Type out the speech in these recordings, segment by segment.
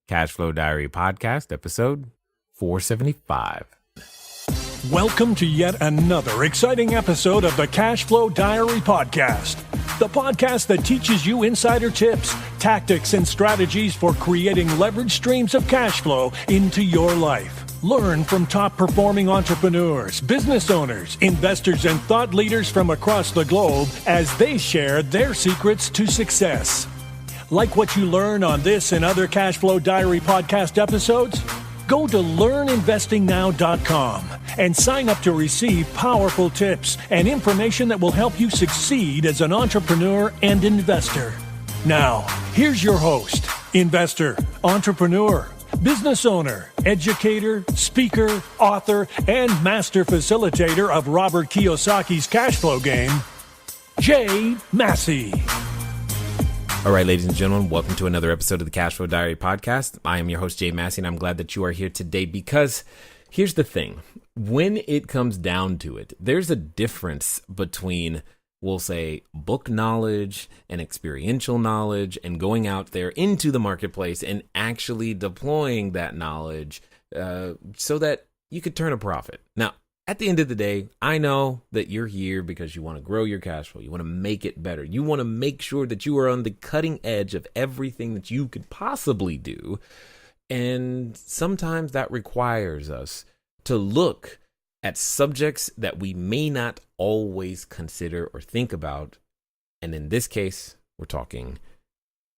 Cashflow Diary Podcast, episode 475. Welcome to yet another exciting episode of the Cashflow Diary Podcast, the podcast that teaches you insider tips, tactics, and strategies for creating leverage streams of cash flow into your life. Learn from top-performing entrepreneurs, business owners, investors, and thought leaders from across the globe as they share their secrets to success. Like what you learn on this and other Cashflow Diary podcast episodes? Go to learninvestingnow.com and sign up to receive powerful tips and information that will help you succeed as an entrepreneur and investor. Now, here's your host, investor, entrepreneur, business owner, educator, speaker, author, and master facilitator of Robert Kiyosaki's cash flow game, Jay Massey. All right, ladies and gentlemen, welcome to another episode of the Cashflow Diary Podcast. I am your host, Jay Massey, and I'm glad that you are here today because here's the thing. When it comes down to it, there's a difference between, we'll say, book knowledge and experiential knowledge and going out there into the marketplace and actually deploying that knowledge so that you could turn a profit. Now, at the end of the day, I know that you're here because you want to grow your cash flow. You want to make it better. You want to make sure that you are on the cutting edge of everything that you could possibly do. And sometimes that requires us to look at subjects that we may not always consider or think about. And in this case, we're talking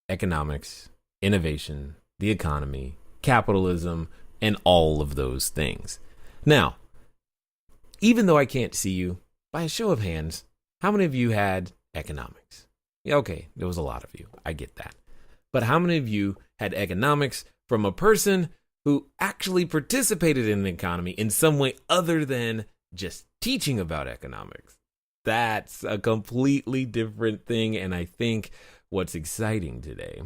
economics, innovation, the economy, capitalism, and all of those things. Now, even though I can't see you, by a show of hands, how many of you had economics? Yeah, okay, there was a lot of you. I get that. But how many of you had economics from a person who actually participated in the economy in some way other than just teaching about economics? That's a completely different thing. And I think what's exciting today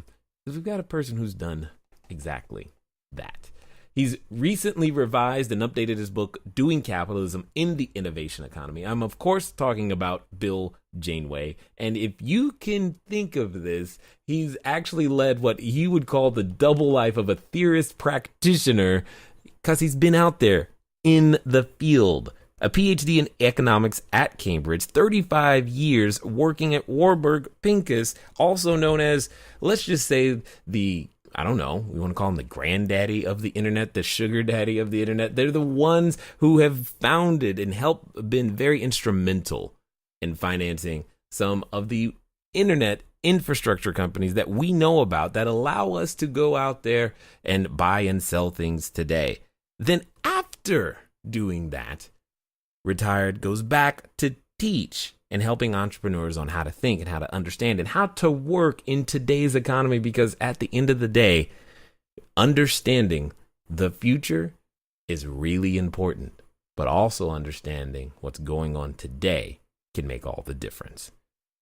is we've got a person who's done exactly that. He's recently revised and updated his book, Doing Capitalism in the Innovation Economy. I'm, of course, talking about Bill Janeway. And if you can think of this, he's actually led what he would call the double life of a theorist practitioner because he's been out there in the field. A PhD in economics at Cambridge, 35 years working at Warburg Pincus, also known as, let's just say, I don't know, we want to call them the granddaddy of the internet, the sugar daddy of the internet. They're the ones who have founded and been very instrumental in financing some of the internet infrastructure companies that we know about that allow us to go out there and buy and sell things today. Then after doing that, retired, goes back to teach and helping entrepreneurs on how to think and how to understand and how to work in today's economy. Because at the end of the day, understanding the future is really important, but also understanding what's going on today can make all the difference.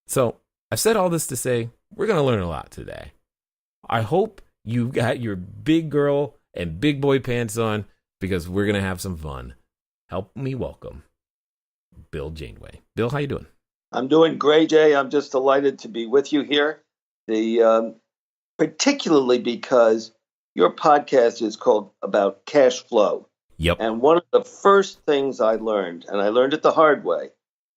So I've said all this to say, we're going to learn a lot today. I hope you got your big girl and big boy pants on because we're going to have some fun. Help me welcome Bill Janeway. Bill, how you doing? I'm doing great, Jay. I'm just delighted to be with you here. Particularly because your podcast is called about cash flow. Yep. And one of the first things I learned, and I learned it the hard way,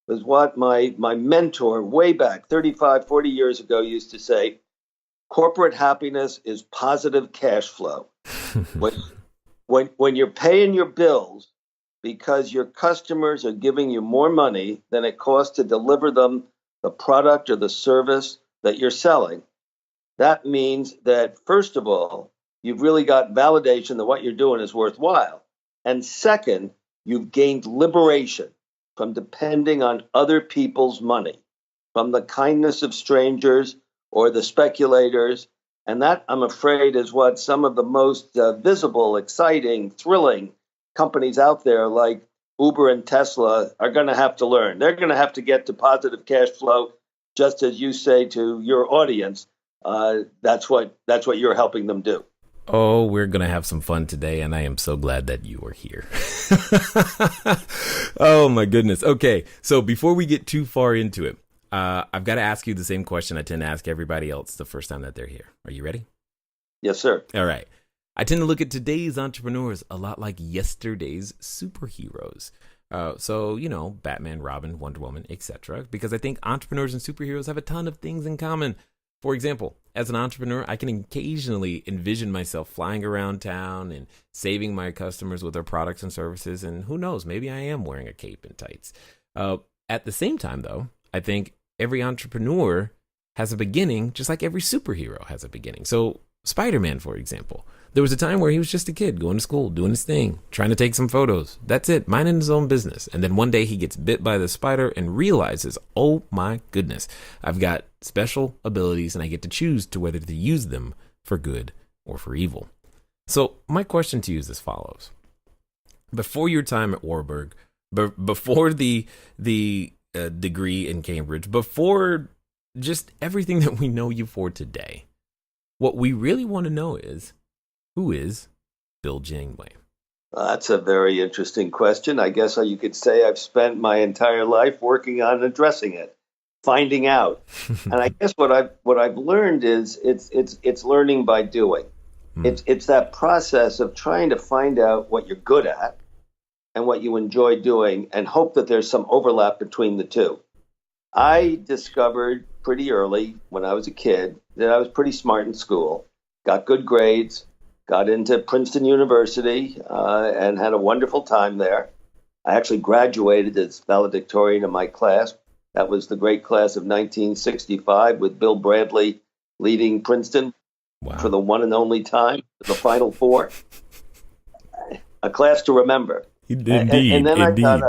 was what my mentor way back 35, 40 years ago used to say: corporate happiness is positive cash flow. when you're paying your bills, because your customers are giving you more money than it costs to deliver them the product or the service that you're selling. That means that, first of all, you've really got validation that what you're doing is worthwhile. And second, you've gained liberation from depending on other people's money, from the kindness of strangers or the speculators. And that, I'm afraid, is what some of the most visible, exciting, thrilling companies out there like Uber and Tesla are going to have to learn. They're going to have to get to positive cash flow, just as you say to your audience. That's what you're helping them do. Oh, we're going to have some fun today, and I am so glad that you are here. Oh, my goodness. Okay, so before we get too far into it, I've got to ask you the same question I tend to ask everybody else the first time that they're here. Are you ready? Yes, sir. All right. I tend to look at today's entrepreneurs a lot like yesterday's superheroes. So, Batman, Robin, Wonder Woman, etc. Because I think entrepreneurs and superheroes have a ton of things in common. For example, as an entrepreneur, I can occasionally envision myself flying around town and saving my customers with their products and services. And who knows, maybe I am wearing a cape and tights. At the same time, though, I think every entrepreneur has a beginning, just like every superhero has a beginning. So Spider-Man, for example, there was a time where he was just a kid going to school, doing his thing, trying to take some photos. That's it, minding his own business. And then one day he gets bit by the spider and realizes, oh my goodness, I've got special abilities and I get to choose to whether to use them for good or for evil. So my question to you is as follows. Before your time at Warburg, before the degree in Cambridge, before just everything that we know you for today, what we really want to know is, who is Bill Janeway? That's a very interesting question. I guess you could say I've spent my entire life working on addressing it, finding out. And I guess what I've learned is it's learning by doing. It's that process of trying to find out what you're good at and what you enjoy doing and hope that there's some overlap between the two. I discovered pretty early when I was a kid that I was pretty smart in school, got good grades, got into Princeton University, and had a wonderful time there. I actually graduated as valedictorian of my class. That was the great class of 1965 with Bill Bradley leading Princeton for the one and only time, the Final Four. A class to remember. Indeed, and then indeed.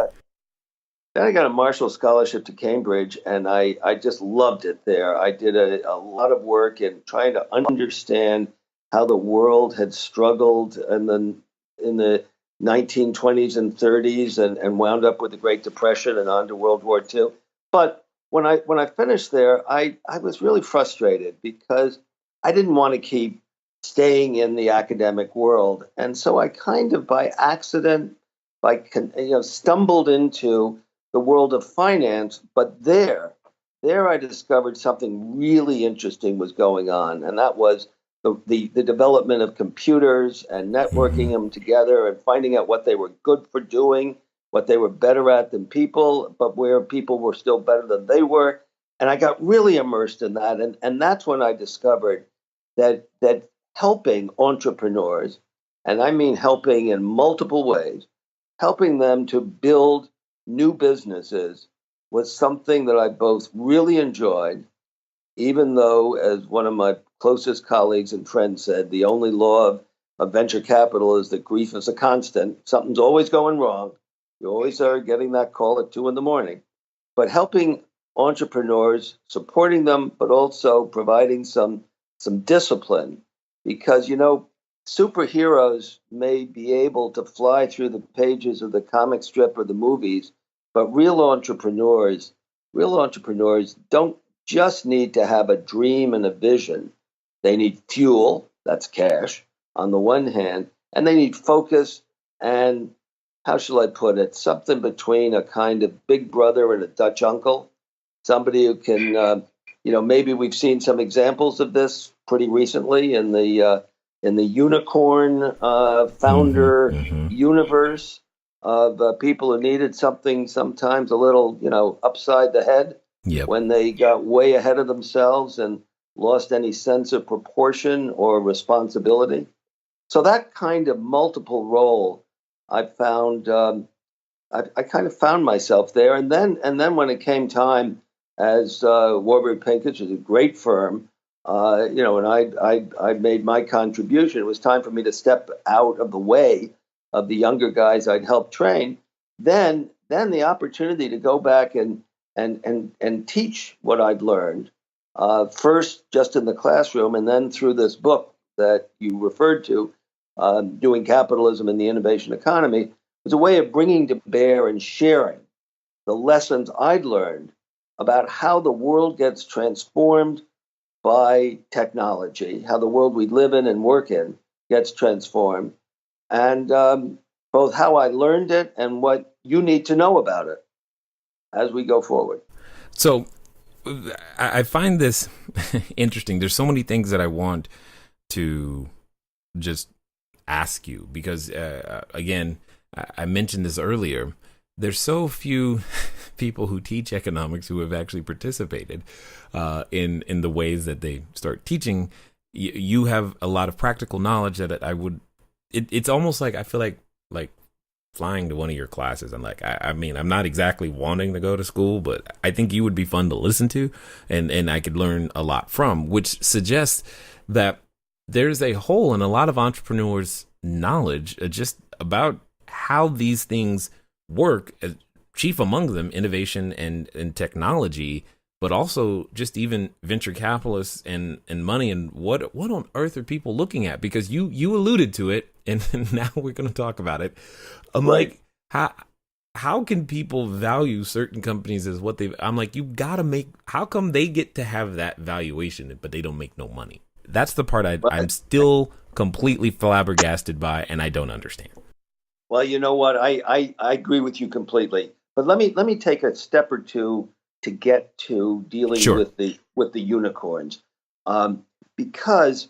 I got a Marshall Scholarship to Cambridge, and I just loved it there. I did a lot of work in trying to understand how the world had struggled in the 1920s and 30s and wound up with the Great Depression and on to World War II. But when I finished there, I was really frustrated because I didn't want to keep staying in the academic world. And so I kind of by accident, stumbled into the world of finance, but there I discovered something really interesting was going on, and that was the development of computers and networking them together and finding out what they were good for doing, what they were better at than people, but where people were still better than they were. And I got really immersed in that, and that's when I discovered that helping entrepreneurs, and I mean helping in multiple ways, helping them to build new businesses was something that I both really enjoyed, even though, as one of my closest colleagues and friends said, the only law of venture capital is that grief is a constant. Something's always going wrong. You always are getting that call at 2 a.m. But helping entrepreneurs, supporting them, but also providing some discipline, because, superheroes may be able to fly through the pages of the comic strip or the movies, but real entrepreneurs don't just need to have a dream and a vision. They need fuel, that's cash, on the one hand, and they need focus and, how shall I put it, something between a kind of big brother and a Dutch uncle, somebody who can, maybe we've seen some examples of this pretty recently in the unicorn founder universe of people who needed something sometimes a little, upside the head when they got way ahead of themselves and lost any sense of proportion or responsibility. So that kind of multiple role, I found, I kind of found myself there. And then when it came time, as Warburg Pincus was a great firm, and I made my contribution. It was time for me to step out of the way of the younger guys I'd helped train. Then the opportunity to go back and teach what I'd learned, first just in the classroom, and then through this book that you referred to, Doing Capitalism in the Innovation Economy, was a way of bringing to bear and sharing the lessons I'd learned about how the world gets transformed by technology, how the world we live in and work in gets transformed, and both how I learned it and what you need to know about it as we go forward. So I find this interesting. There's so many things that I want to just ask you, because again, I mentioned this earlier. There's so few people who teach economics who have actually participated in the ways that they start teaching. You have a lot of practical knowledge that it's almost like I feel like flying to one of your classes. I'm like, I mean, I'm not exactly wanting to go to school, but I think you would be fun to listen to, and I could learn a lot from, which suggests that there's a hole in a lot of entrepreneurs' knowledge just about how these things work, chief among them innovation and technology, but also just even venture capitalists and money, and what on earth are people looking at? Because you alluded to it, and now we're going to talk about it. I'm like, how can people value certain companies as what I'm like, you got to make, how come they get to have that valuation, but they don't make no money? That's the part I'm still completely flabbergasted by, and I don't understand. Well, you know what? I agree with you completely. But let me take a step or two to get to dealing with the unicorns, because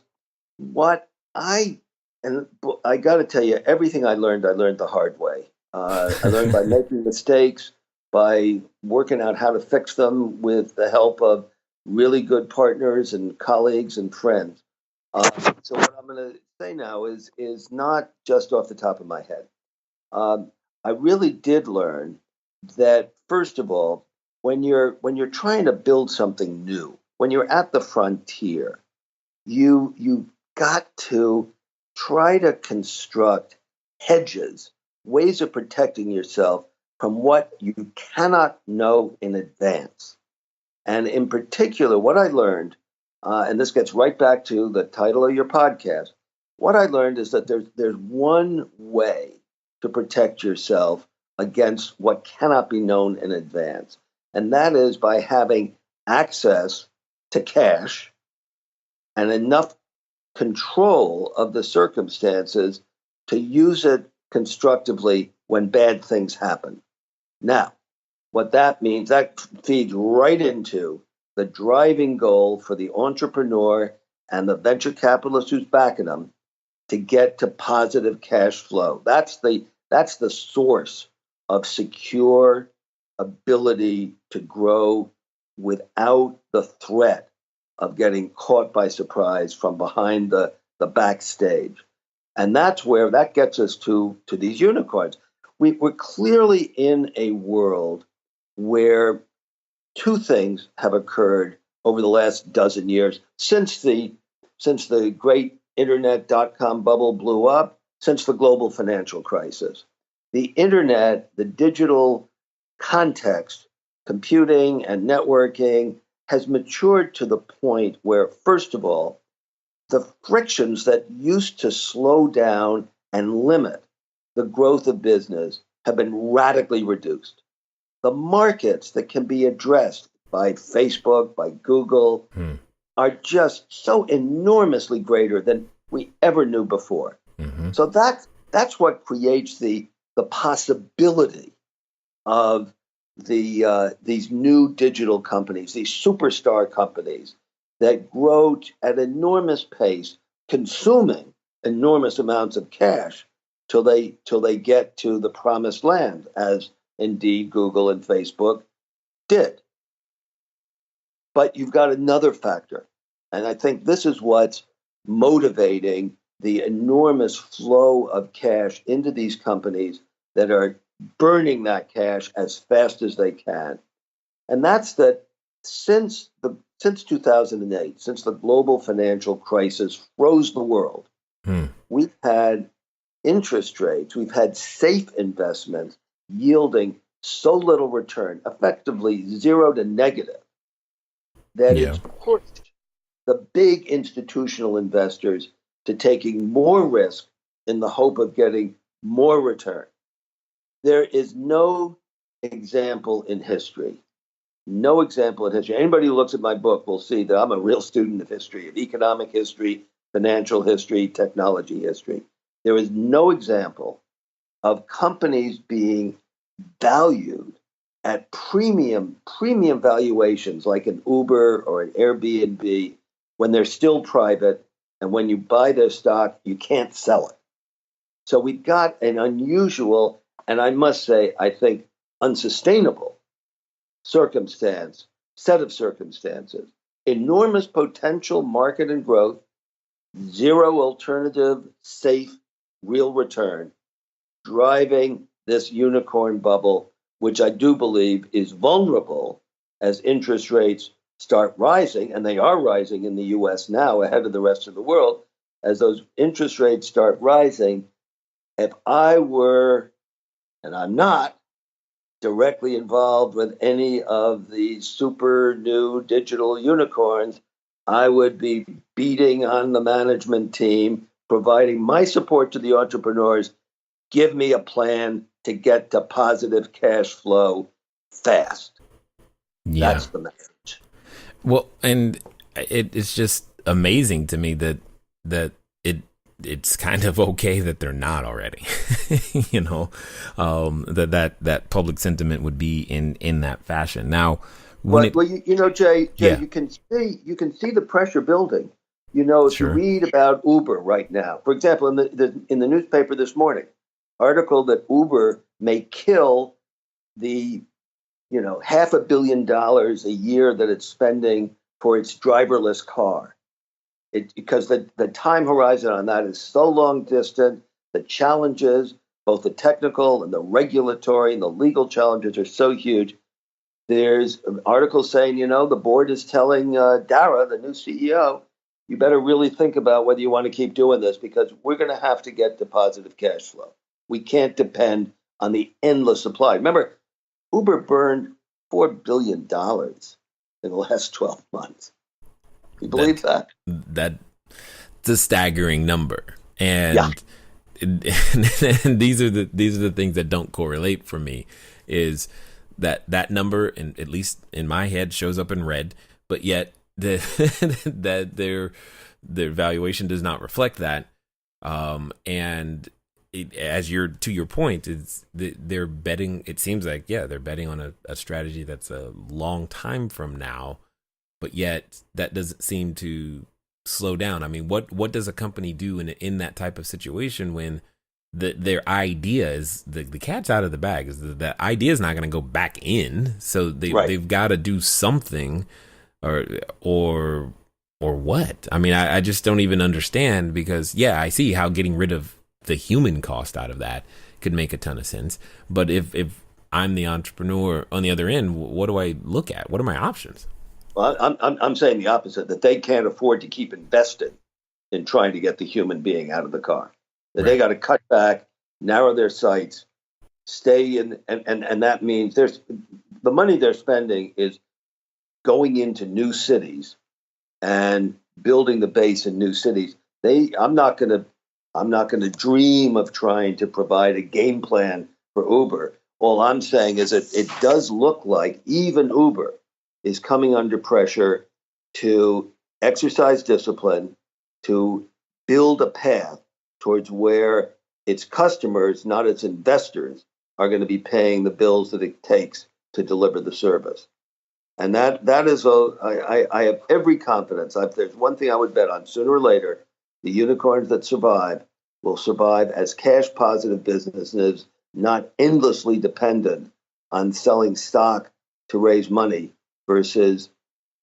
I got to tell you, everything I learned the hard way. I learned by making mistakes, by working out how to fix them with the help of really good partners and colleagues and friends. So what I'm going to say now is not just off the top of my head. I really did learn that, first of all, when you're trying to build something new, when you're at the frontier, you got to try to construct hedges, ways of protecting yourself from what you cannot know in advance. And in particular, what I learned, and this gets right back to the title of your podcast, what I learned is that there's one way to protect yourself against what cannot be known in advance. And that is by having access to cash and enough control of the circumstances to use it constructively when bad things happen. Now, what that means, that feeds right into the driving goal for the entrepreneur and the venture capitalist who's backing them to get to positive cash flow. That's the source of secure ability to grow without the threat of getting caught by surprise from behind the backstage. And that's where that gets us to these unicorns. We're clearly in a world where two things have occurred over the last dozen years since the great internet .com bubble blew up, since the global financial crisis. The internet, the digital context, computing and networking has matured to the point where, first of all, the frictions that used to slow down and limit the growth of business have been radically reduced. The markets that can be addressed by Facebook, by Google, are just so enormously greater than we ever knew before. Mm-hmm. So that's what creates the possibility of these new digital companies, these superstar companies that grow at enormous pace, consuming enormous amounts of cash till they get to the promised land, as indeed Google and Facebook did. But you've got another factor, and I think this is what's motivating the enormous flow of cash into these companies that are burning that cash as fast as they can. And that's that since 2008, since the global financial crisis froze the world, we've had interest rates, we've had safe investments yielding so little return, effectively zero to negative, that it's pushed the big institutional investors to taking more risk in the hope of getting more return. There is no example in history. Anybody who looks at my book will see that I'm a real student of history, of economic history, financial history, technology history. There is no example of companies being valued at premium valuations like an Uber or an Airbnb when they're still private, and when you buy their stock, you can't sell it. So we've got an unusual, and I must say, I think, unsustainable set of circumstances. Enormous potential market and growth, zero alternative, safe, real return, driving this unicorn bubble, which I do believe is vulnerable as interest rates start rising, and they are rising in the US now ahead of the rest of the world. As those interest rates start rising, if I were, and I'm not, directly involved with any of the super new digital unicorns, I would be beating on the management team, providing my support to the entrepreneurs. Give me a plan to get to positive cash flow fast. Yeah. That's the message. Well, and it's just amazing to me that it's kind of okay that they're not already. You know, that public sentiment would be in that fashion. Now, Jay, Yeah. you can see the pressure building. You know, if Sure. you read about Uber right now, for example, in the newspaper this morning, article that Uber may kill the $500 million a year that it's spending for its driverless car. Because the time horizon on that is so long distant, the challenges, both the technical and the regulatory and the legal challenges are so huge. There's an article saying, the board is telling Dara, the new CEO, you better really think about whether you want to keep doing this because we're going to have to get to positive cash flow. We can't depend on the endless supply. Remember, Uber burned $4 billion in the last 12 months. You believe that? That's a staggering number, and, Yeah. and these are the things that don't correlate for me. Is that number, and at least in my head, shows up in red, but yet that their valuation does not reflect that. And to your point, they're betting. It seems like they're betting on a strategy that's a long time from now. But yet that doesn't seem to slow down. I mean, what does a company do in that type of situation when their idea is the cat's out of the bag? Is the idea is not going to go back in, so they've got to do something, or what? I mean, I just don't even understand because I see how getting rid of the human cost out of that could make a ton of sense. But if I'm the entrepreneur on the other end, what do I look at? What are my options? Well, I'm saying the opposite, that they can't afford to keep investing in trying to get the human being out of the car. That They got to cut back, narrow their sights, stay in, and that means the money they're spending is going into new cities and building the base in new cities. I'm not going to dream of trying to provide a game plan for Uber. All I'm saying is that it does look like even Uber is coming under pressure to exercise discipline, to build a path towards where its customers, not its investors, are going to be paying the bills that it takes to deliver the service. And that is I have every confidence. There's one thing I would bet on: sooner or later, the unicorns that survive will survive as cash positive businesses, not endlessly dependent on selling stock to raise money versus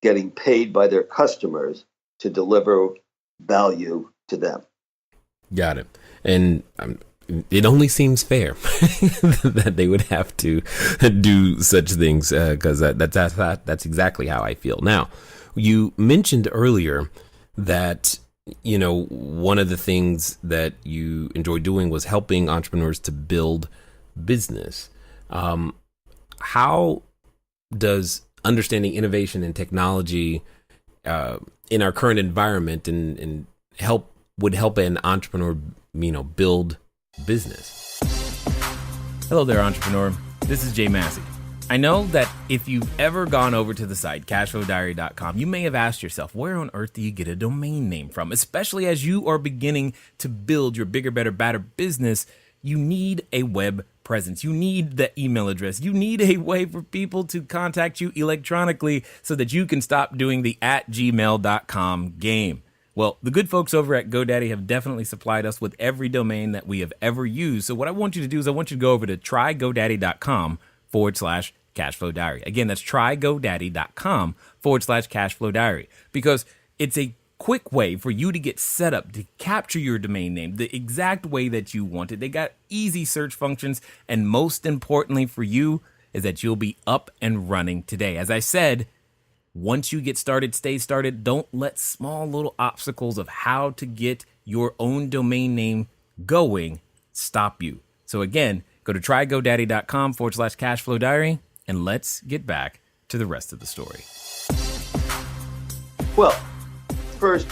getting paid by their customers to deliver value to them. Got it. And it only seems fair that they would have to do such things because that's exactly how I feel. Now, you mentioned earlier that one of the things that you enjoy doing was helping entrepreneurs to build business. How does understanding innovation and technology in our current environment and would help an entrepreneur, build business? Hello there, entrepreneur. This is Jay Massey. I know that if you've ever gone over to the site, CashFlowDiary.com, you may have asked yourself, where on earth do you get a domain name from? Especially as you are beginning to build your bigger, better, badder business, you need a web presence. You need the email address. You need a way for people to contact you electronically so that you can stop doing the @gmail.com game. Well, the good folks over at GoDaddy have definitely supplied us with every domain that we have ever used. So what I want you to do is I want you to go over to trygodaddy.com/CashFlowDiary. Again, that's trygodaddy.com/CashFlowDiary, because it's a quick way for you to get set up to capture your domain name the exact way that you want it. They got easy search functions, and most importantly for you is that you'll be up and running today. As I said, once you get started, stay started. Don't let small little obstacles of how to get your own domain name going stop you. So again, go to trygodaddy.com/CashFlowDiary, and let's get back to the rest of the story. Well, first,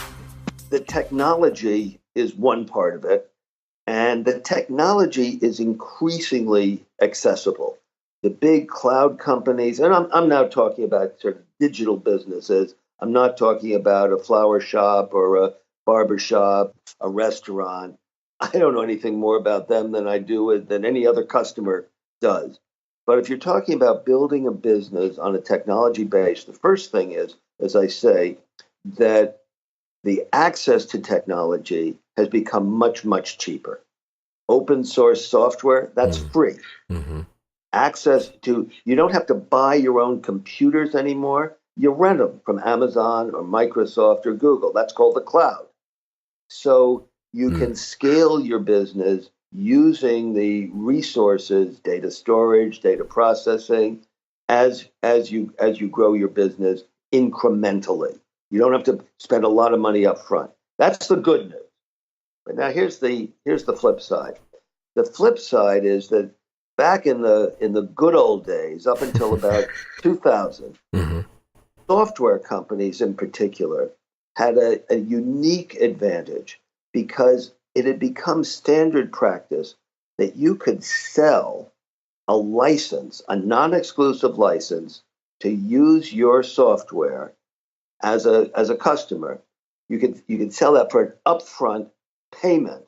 the technology is one part of it, and the technology is increasingly accessible. The big cloud companies, and I'm now talking about sort of digital businesses. I'm not talking about a flower shop or a barber shop, a restaurant. I don't know anything more about them than I do than any other customer does. But if you're talking about building a business on a technology base, the first thing is, as I say, that the access to technology has become much, much cheaper. Open source software, that's free. Mm-hmm. Access to, you don't have to buy your own computers anymore. You rent them from Amazon or Microsoft or Google. That's called the cloud. So you can scale your business using the resources, data storage, data processing, as you grow your business incrementally. You don't have to spend a lot of money up front. That's the good news. But now here's the flip side. The flip side is that back in the good old days, up until about 2000, software companies in particular had a unique advantage because it had become standard practice that you could sell a license, a non-exclusive license, to use your software as a customer. You could sell that for an upfront payment,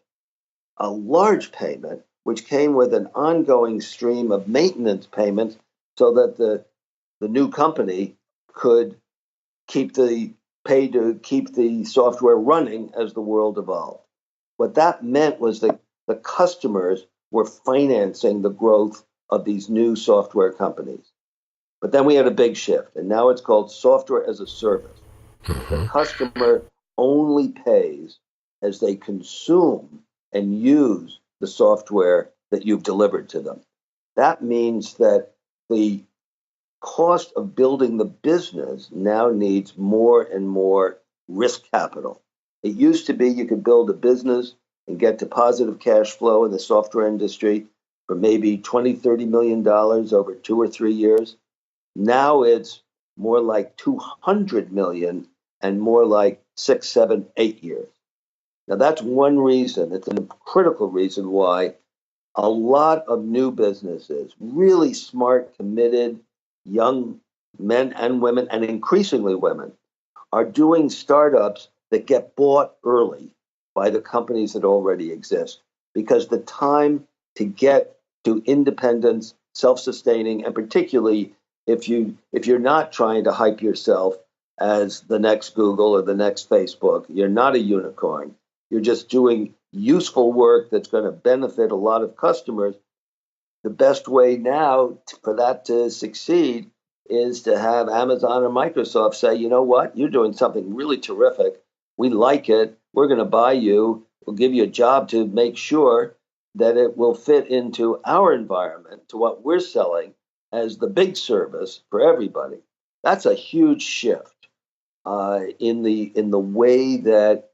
a large payment, which came with an ongoing stream of maintenance payments so that the new company could keep the software running as the world evolved. What that meant was that the customers were financing the growth of these new software companies. But then we had a big shift, and now it's called software as a service. The customer only pays as they consume and use the software that you've delivered to them. That means that the cost of building the business now needs more and more risk capital. It used to be you could build a business and get to positive cash flow in the software industry for maybe $20, $30 million over 2 or 3 years. Now it's more like 200 million and more like 6, 7, 8 years. Now that's one reason, it's a critical reason why a lot of new businesses, really smart, committed, young men and women, and increasingly women, are doing startups that get bought early by the companies that already exist, because the time to get to independence, self-sustaining, and particularly if you're not trying to hype yourself as the next Google or the next Facebook, you're not a unicorn. You're just doing useful work that's going to benefit a lot of customers. The best way now for that to succeed is to have Amazon or Microsoft say, you know what, you're doing something really terrific. We like it. We're going to buy you. We'll give you a job to make sure that it will fit into our environment, to what we're selling as the big service for everybody. That's a huge shift in the way that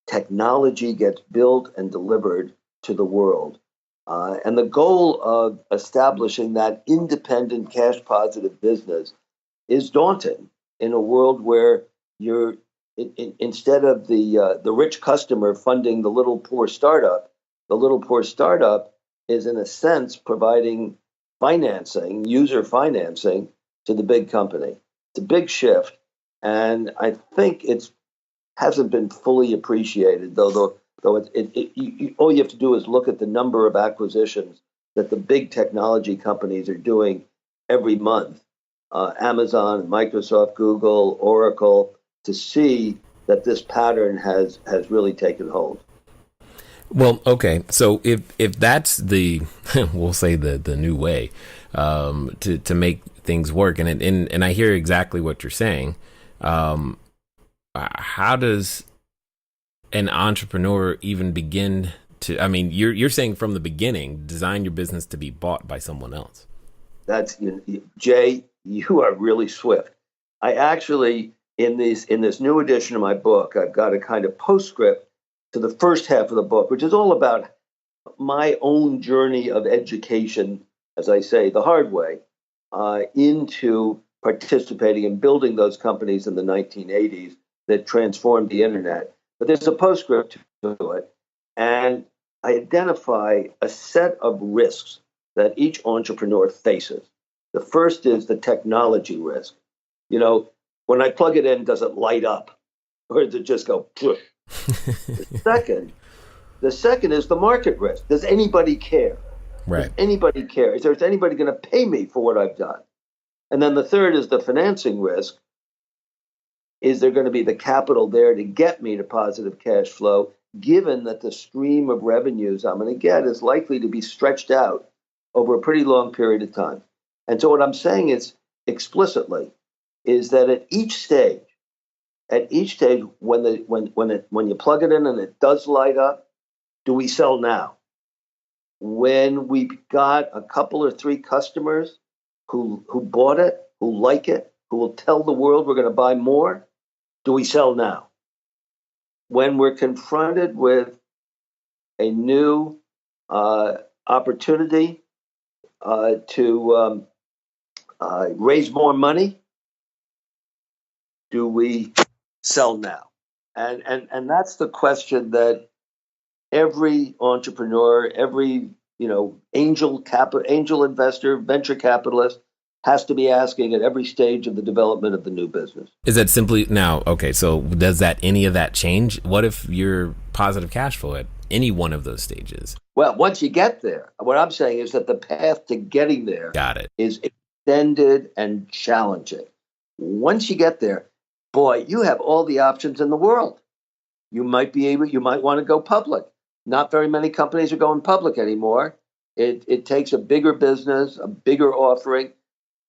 technology gets built and delivered to the world. And the goal of establishing that independent, cash-positive business is daunting in a world where you're instead of the rich customer funding the little poor startup is in a sense providing financing, user financing to the big company. It's a big shift, and I think it hasn't been fully appreciated, though all you have to do is look at the number of acquisitions that the big technology companies are doing every month, Amazon, Microsoft, Google, Oracle, to see that this pattern has really taken hold. Well, okay. So if that's the we'll say the new way to make things work, and I hear exactly what you're saying. How does an entrepreneur even begin to? I mean, you're saying from the beginning, design your business to be bought by someone else. That's Jay. You are really swift. I actually in this new edition of my book, I've got a kind of postscript to the first half of the book, which is all about my own journey of education, as I say, the hard way, into participating in building those companies in the 1980s that transformed the internet. But there's a postscript to it, and I identify a set of risks that each entrepreneur faces. The first is the technology risk. You know, when I plug it in, does it light up, or does it just go? The second is the market risk. Does anybody care? Right. Does anybody care? Is there anybody going to pay me for what I've done? And then the third is the financing risk. Is there going to be the capital there to get me to positive cash flow, given that the stream of revenues I'm going to get is likely to be stretched out over a pretty long period of time? And so what I'm saying is explicitly is that at each stage, when you plug it in and it does light up, do we sell now? When we got a couple or three customers who bought it, who like it, who will tell the world we're going to buy more, do we sell now? When we're confronted with a new opportunity to raise more money, do we sell now? And that's the question that every entrepreneur, every angel investor, venture capitalist has to be asking at every stage of the development of the new business. Is that simply now? Okay, so does any of that change? What if you're positive cash flow at any one of those stages? Well, once you get there, what I'm saying is that the path to getting there Got it. is extended and challenging. Once you get there, boy, you have all the options in the world. You might want to go public. Not very many companies are going public anymore. It takes a bigger business, a bigger offering.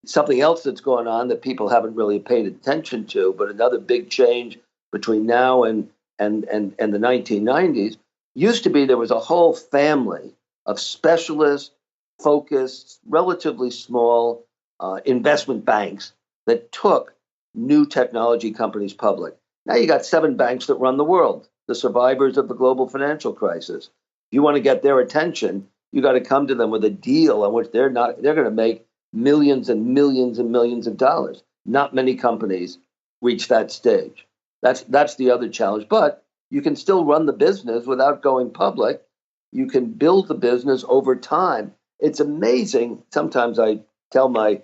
Something else that's going on that people haven't really paid attention to, but another big change between now and the 1990s used to be there was a whole family of specialist, focused, relatively small investment banks that took new technology companies public. Now you got 7 banks that run the world, the survivors of the global financial crisis. If you want to get their attention, you got to come to them with a deal on which they're going to make millions and millions and millions of dollars. Not many companies reach that stage. That's the other challenge. But you can still run the business without going public. You can build the business over time. It's amazing. Sometimes I tell my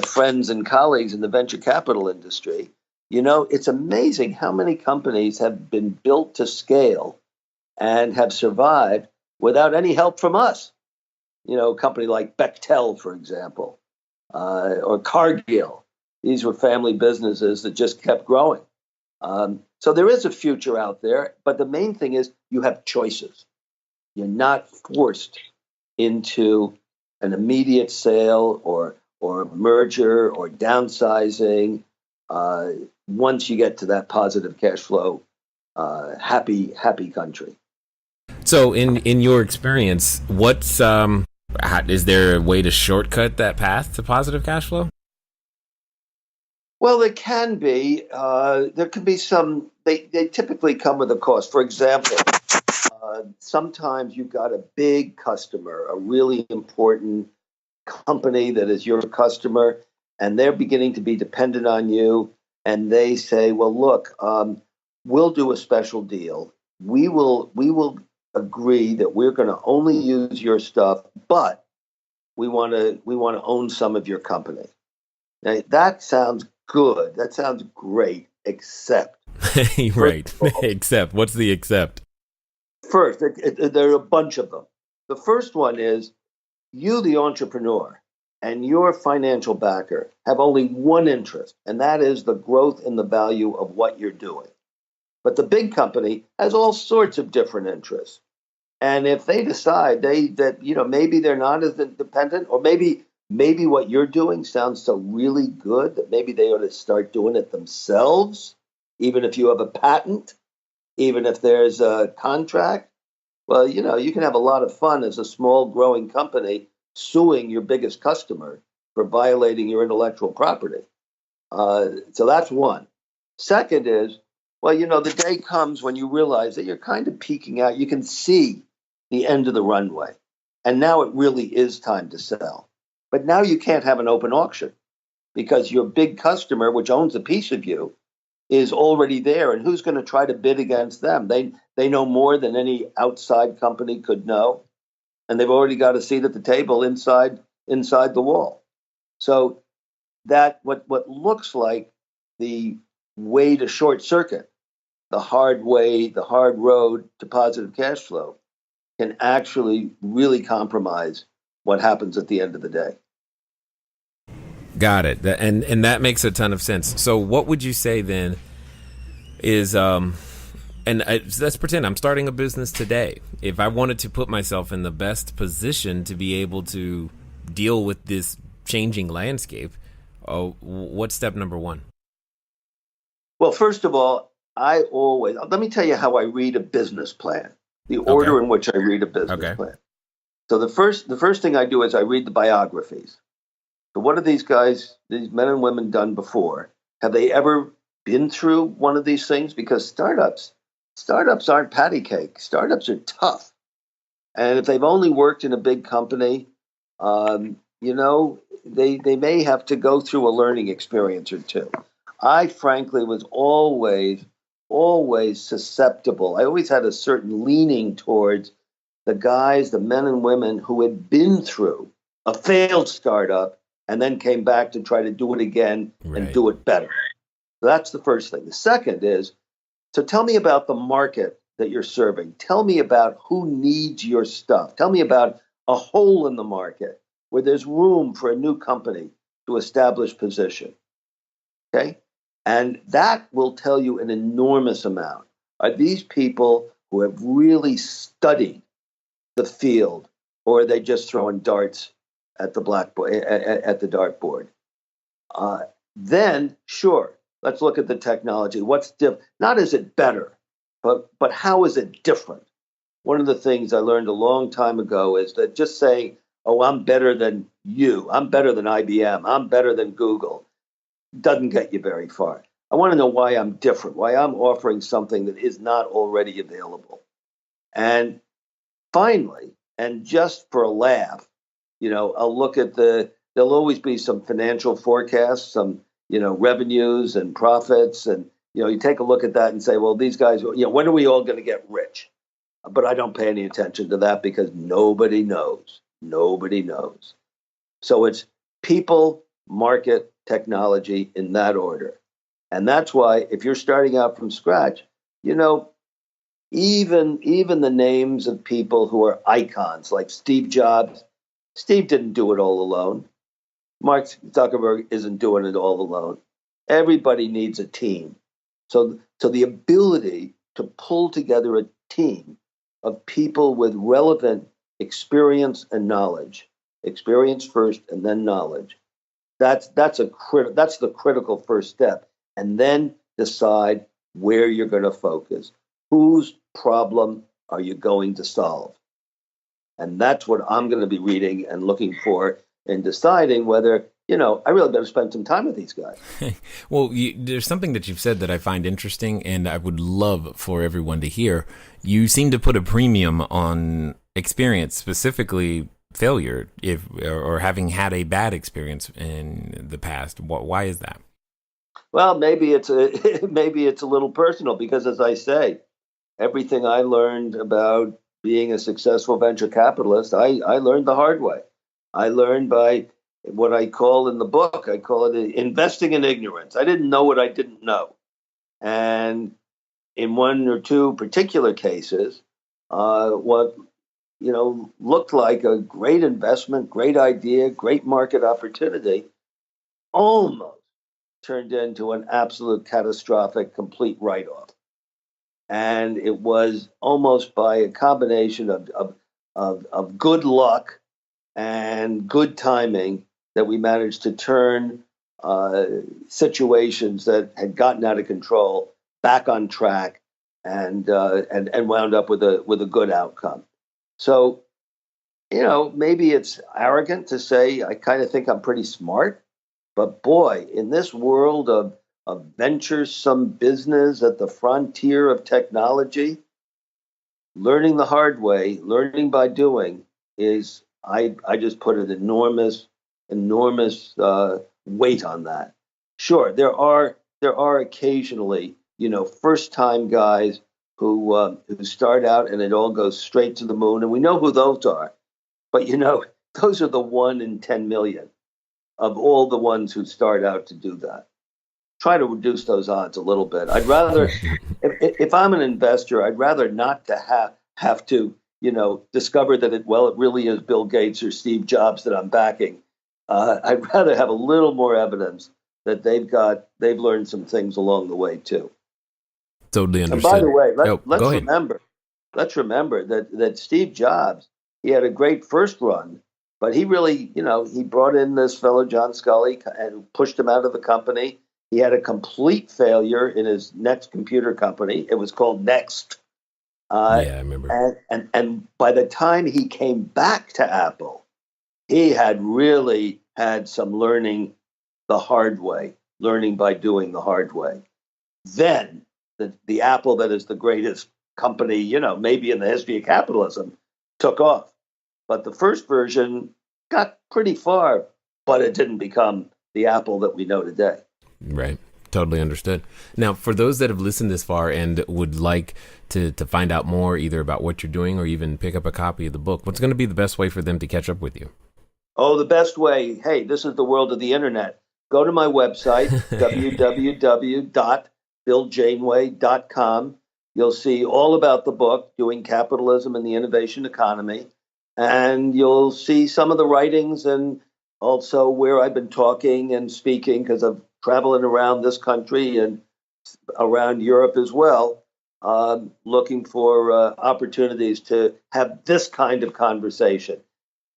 friends and colleagues in the venture capital industry, it's amazing how many companies have been built to scale and have survived without any help from us. A company like Bechtel, for example, or Cargill. These were family businesses that just kept growing. So there is a future out there, but the main thing is you have choices. You're not forced into an immediate sale or a merger or downsizing once you get to that positive cash flow, happy country. So in your experience, is there a way to shortcut that path to positive cash flow? Well, there can be. There can be some. They typically come with a cost. For example, sometimes you've got a big customer, a really important company that is your customer, and they're beginning to be dependent on you. And they say, "Well, look, we'll do a special deal. We will agree that we're going to only use your stuff, but we want to own some of your company." Now, that sounds good. That sounds great, except right. Except what's the except? First, there are a bunch of them. The first one is you, the entrepreneur, and your financial backer have only one interest, and that is the growth in the value of what you're doing. But the big company has all sorts of different interests. And if they decide that maybe they're not as independent, or maybe what you're doing sounds so really good that maybe they ought to start doing it themselves, even if you have a patent, even if there's a contract. Well, you can have a lot of fun as a small growing company suing your biggest customer for violating your intellectual property. So that's one. Second is, well, the day comes when you realize that you're kind of peaking out. You can see the end of the runway. And now it really is time to sell. But now you can't have an open auction because your big customer, which owns a piece of you, is already there. And who's going to try to bid against them? They know more than any outside company could know. And they've already got a seat at the table inside the wall. So that what looks like the way to short circuit, the hard road to positive cash flow, can actually really compromise what happens at the end of the day. Got it. And that makes a ton of sense. So what would you say then is, let's pretend I'm starting a business today. If I wanted to put myself in the best position to be able to deal with this changing landscape, what's step number one? Well, first of all, let me tell you how I read a business plan, the order in which I read a business plan. So the first thing I do is I read the biographies. So what have these men and women done before? Have they ever been through one of these things? Because startups aren't patty cake. Startups are tough. And if they've only worked in a big company, they may have to go through a learning experience or two. I frankly was always susceptible. I always had a certain leaning towards the men and women who had been through a failed startup and then came back to try to do it again and do it better. So that's the first thing. The second is, so tell me about the market that you're serving. Tell me about who needs your stuff. Tell me about a hole in the market where there's room for a new company to establish position. Okay? And that will tell you an enormous amount. Are these people who have really studied the field, or are they just throwing darts at the blackboard, at the dartboard? Then, sure, let's look at the technology. What's different? Not is it better, but how is it different? One of the things I learned a long time ago is that just saying, "Oh, I'm better than you. I'm better than IBM. I'm better than Google," doesn't get you very far. I want to know why I'm different, why I'm offering something that is not already available. And finally, and just for a laugh, I'll look at there'll always be some financial forecasts, some, revenues and profits. And, you take a look at that and say, well, these guys, when are we all going to get rich? But I don't pay any attention to that because nobody knows. Nobody knows. So it's people, market, technology in that order. And that's why if you're starting out from scratch, even the names of people who are icons like Steve Jobs, Steve didn't do it all alone. Mark Zuckerberg isn't doing it all alone. Everybody needs a team. So the ability to pull together a team of people with relevant experience and knowledge, experience first and then knowledge, that's the critical first step. And then decide where you're going to focus. Whose problem are you going to solve? And that's what I'm going to be reading and looking for and deciding whether, I really better spend some time with these guys. Well, there's something that you've said that I find interesting and I would love for everyone to hear. You seem to put a premium on experience, specifically failure, or having had a bad experience in the past. Why is that? Well, maybe it's a little personal because, as I say, everything I learned about being a successful venture capitalist, I learned the hard way. I learned by what I call in the book, I call it investing in ignorance. I didn't know what I didn't know. And in one or two particular cases, what looked like a great investment, great idea, great market opportunity, almost turned into an absolute catastrophic, complete write-off. And it was almost by a combination of good luck and good timing that we managed to turn situations that had gotten out of control back on track and wound up with a good outcome. So, maybe it's arrogant to say I kind of think I'm pretty smart, but boy, in this world of venturesome business at the frontier of technology, learning the hard way, learning by doing is, I just put an enormous weight on that. Sure, there are occasionally, first time guys who start out and it all goes straight to the moon, and we know who those are. But those are the 1 in 10 million of all the ones who start out to do that. Try to reduce those odds a little bit. I'd rather, if I'm an investor, I'd rather not to have to, discover that it really is Bill Gates or Steve Jobs that I'm backing. I'd rather have a little more evidence that they've learned some things along the way too. Totally understood. And by the way, let's remember that Steve Jobs, he had a great first run, but he really, he brought in this fellow John Scully and pushed him out of the company. He had a complete failure in his next computer company. It was called Next. Yeah, I remember. And by the time he came back to Apple, he had really had some learning the hard way, learning by doing the hard way. Then the Apple that is the greatest company, maybe in the history of capitalism, took off. But the first version got pretty far, but it didn't become the Apple that we know today. Right. Totally understood. Now, for those that have listened this far and would like to find out more either about what you're doing or even pick up a copy of the book, what's going to be the best way for them to catch up with you? Oh, the best way. Hey, this is the world of the internet. Go to my website, www.billjaneway.com. You'll see all about the book, Doing Capitalism and the Innovation Economy. And you'll see some of the writings and also where I've been talking and speaking, because I'm traveling around this country and around Europe as well, looking for opportunities to have this kind of conversation,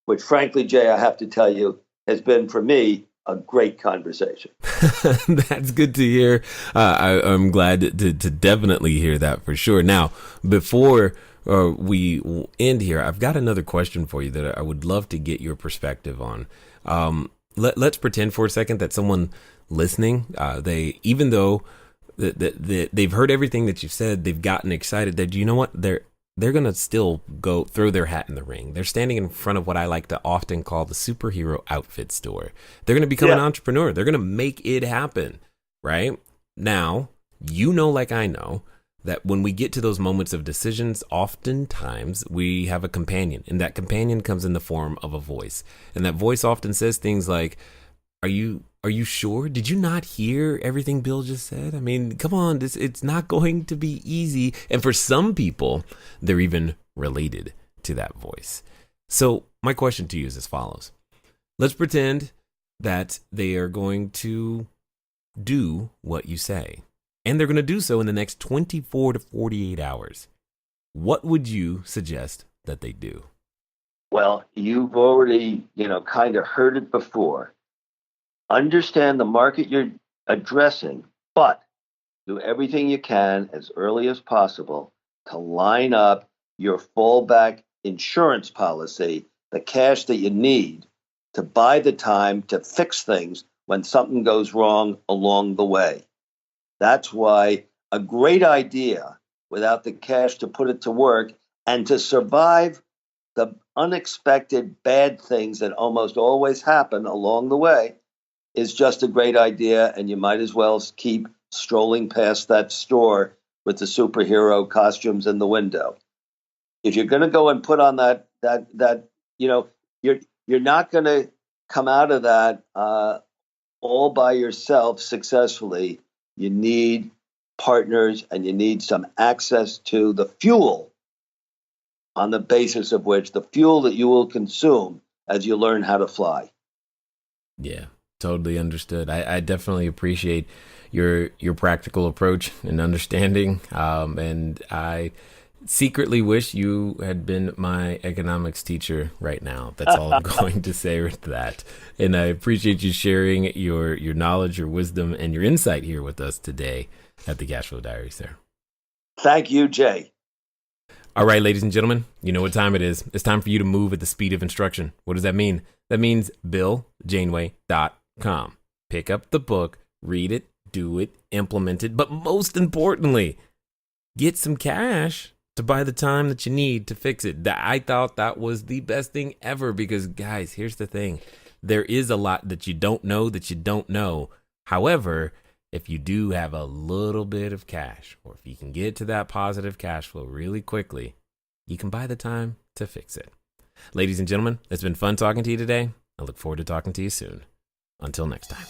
which frankly, Jay, I have to tell you, has been for me a great conversation. That's good to hear. I'm glad to definitely hear that for sure. Now, before we end here, I've got another question for you that I would love to get your perspective on. Let's pretend for a second that someone listening, even though they've heard everything that you've said, they've gotten excited that, you know what, they're going to still go throw their hat in the ring. They're standing in front of what I like to often call the superhero outfit store. They're going to become an entrepreneur. They're going to make it happen, right? Now, like I know, that when we get to those moments of decisions, oftentimes we have a companion, and that companion comes in the form of a voice. And that voice often says things like, Are you sure? Did you not hear everything Bill just said? I mean, come on, it's not going to be easy. And for some people, they're even related to that voice. So my question to you is as follows. Let's pretend that they are going to do what you say, and they're going to do so in the next 24 to 48 hours. What would you suggest that they do? Well, you've already, kind of heard it before. Understand the market you're addressing, but do everything you can as early as possible to line up your fallback insurance policy, the cash that you need to buy the time to fix things when something goes wrong along the way. That's why a great idea without the cash to put it to work and to survive the unexpected bad things that almost always happen along the way is just a great idea, and you might as well keep strolling past that store with the superhero costumes in the window. If you're going to go and put on that, you're not going to come out of that all by yourself successfully. You need partners, and you need some access to the fuel, on the basis of which the fuel that you will consume as you learn how to fly. Yeah. Totally understood. I definitely appreciate your practical approach and understanding. And I secretly wish you had been my economics teacher right now. That's all I'm going to say with that. And I appreciate you sharing your knowledge, your wisdom, and your insight here with us today at the Cashflow Diary, sir. Thank you, Jay. All right, ladies and gentlemen, you know what time it is. It's time for you to move at the speed of instruction. What does that mean? That means BillJaneway.com. Pick up the book, read it, do it, implement it, but most importantly, get some cash to buy the time that you need to fix it. I thought that was the best thing ever because, guys, here's the thing. There is a lot that you don't know. However, if you do have a little bit of cash, or if you can get to that positive cash flow really quickly, you can buy the time to fix it. Ladies and gentlemen, it's been fun talking to you today. I look forward to talking to you soon. Until next time.